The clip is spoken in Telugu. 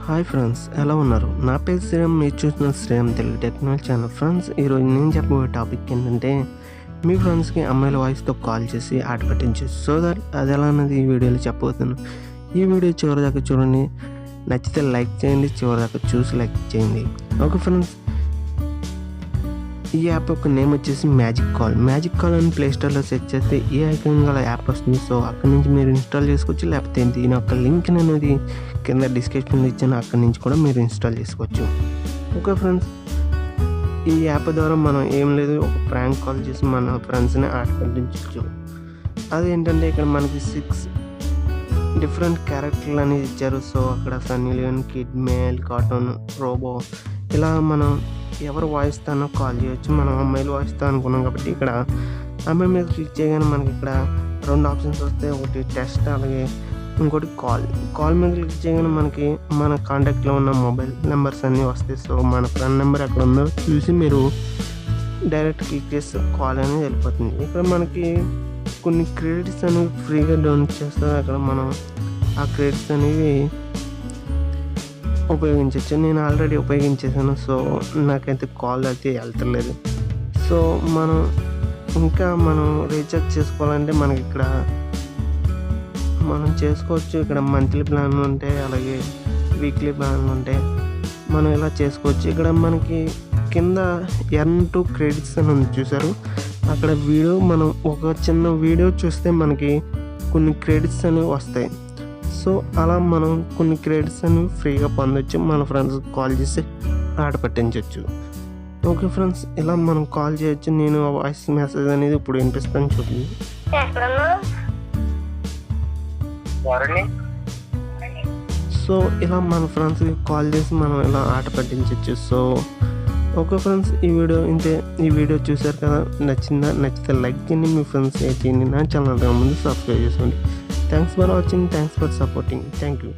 హాయ్ ఫ్రెండ్స్, ఎలా ఉన్నారు? నా పేరు శ్రీరామ్, మీరు చూసిన Sriram Telugu technology channel. Friends, ఈరోజు నేను చెప్పబోయే టాపిక్ ఏంటంటే మీ ఫ్రెండ్స్కి అమ్మాయిల వాయిస్తో కాల్ చేసి ఆట పట్టించు. సో దట్ అది ఎలా అన్నది ఈ వీడియోలో చెప్పబోతున్నాను. ఈ వీడియో చివరిదాకా చూడండి, నచ్చితే లైక్ చేయండి, చివరిదాకా చూసి లైక్ చేయండి. ఓకే ఫ్రెండ్స్, ఈ యాప్ యొక్క నేమ్ వచ్చేసి మ్యాజిక్ కాల్ అని ప్లేస్టోర్లో సెర్చ్ చేస్తే ఈ ఐకాన్ గల యాప్ వస్తుంది. సో అక్కడి నుంచి మీరు ఇన్స్టాల్ చేసుకోవచ్చు, లేకపోతే దీని యొక్క లింక్ అనేది కింద డిస్క్రిప్షన్లో ఇచ్చాను, అక్కడి నుంచి కూడా మీరు ఇన్స్టాల్ చేసుకోవచ్చు. ఓకే ఫ్రెండ్స్, ఈ యాప్ ద్వారా మనం ఏం లేదు, ఒక ప్రాంక్ కాల్ చేసి మన ఫ్రెండ్స్ని ఆట పట్టించవచ్చు. అదేంటంటే ఇక్కడ మనకి 6 డిఫరెంట్ క్యారెక్టర్లు అనేది ఇచ్చారు. సో అక్కడ Sunny Leone, kid, male, cartoon, robo, ఇలా మనం ఎవరు వాయిస్ తానో కాల్ చేయొచ్చు. మనం అమ్మాయిలు వాయిస్ తా అనుకున్నాం కాబట్టి ఇక్కడ అమ్మాయి మీద క్లిక్ చేయగానే మనకి ఇక్కడ 2 ఆప్షన్స్ వస్తాయి. ఒకటి టెస్ట్, అలాగే ఇంకోటి కాల్ మీద క్లిక్ చేయగానే మనకి మన కాంటాక్ట్లో ఉన్న మొబైల్ నెంబర్స్ అన్నీ వస్తాయి. సో మన ఫ్రెండ్ నెంబర్ ఎక్కడ ఉందో చూసి మీరు డైరెక్ట్ క్లిక్ చేస్తే కాల్ అనేది వెళ్ళిపోతుంది. ఇక్కడ మనకి కొన్ని క్రెడిట్స్ అనేవి ఫ్రీగా డౌన్లోడ్ చేస్తారు. అక్కడ మనం ఆ క్రెడిట్స్ అనేవి ఉపయోగించవచ్చు. నేను ఆల్రెడీ ఉపయోగించేసాను, సో నాకైతే కాల్ అయితే వెళ్తలేదు. సో మనం రీఛార్జ్ చేసుకోవాలంటే మనకి ఇక్కడ మనం చేసుకోవచ్చు. ఇక్కడ మంత్లీ ప్లాన్లు ఉంటాయి, అలాగే వీక్లీ ప్లాన్లు ఉంటాయి. మనం ఇలా చేసుకోవచ్చు. ఇక్కడ మనకి కింద ఎర్న్ టు క్రెడిట్స్ అని ఉంది, చూసారు? అక్కడ మనం ఒక చిన్న వీడియో చూస్తే మనకి కొన్ని క్రెడిట్స్ అనేవి వస్తాయి. సో అలా మనం కొన్ని క్రెడిట్స్ అనేవి ఫ్రీగా పొందొచ్చు, మన ఫ్రెండ్స్ కాల్ చేసి ఆట పట్టించవచ్చు. ఓకే ఫ్రెండ్స్, ఇలా మనం కాల్ చేయొచ్చు. నేను వాయిస్ మెసేజ్ అనేది ఇప్పుడు వినిపిస్తాను, చూడండి. సో ఇలా మన ఫ్రెండ్స్కి కాల్ చేసి మనం ఇలా ఆట పట్టించవచ్చు. సో ఓకే ఫ్రెండ్స్, ఈ వీడియో చూసారు కదా, నచ్చితే లైక్ చేయండి, మీ ఫ్రెండ్స్ చేయండి, నా ఛానల్ ముందు సబ్స్క్రైబ్ చేసుకోండి. Thanks for watching, thanks for supporting. Thank you.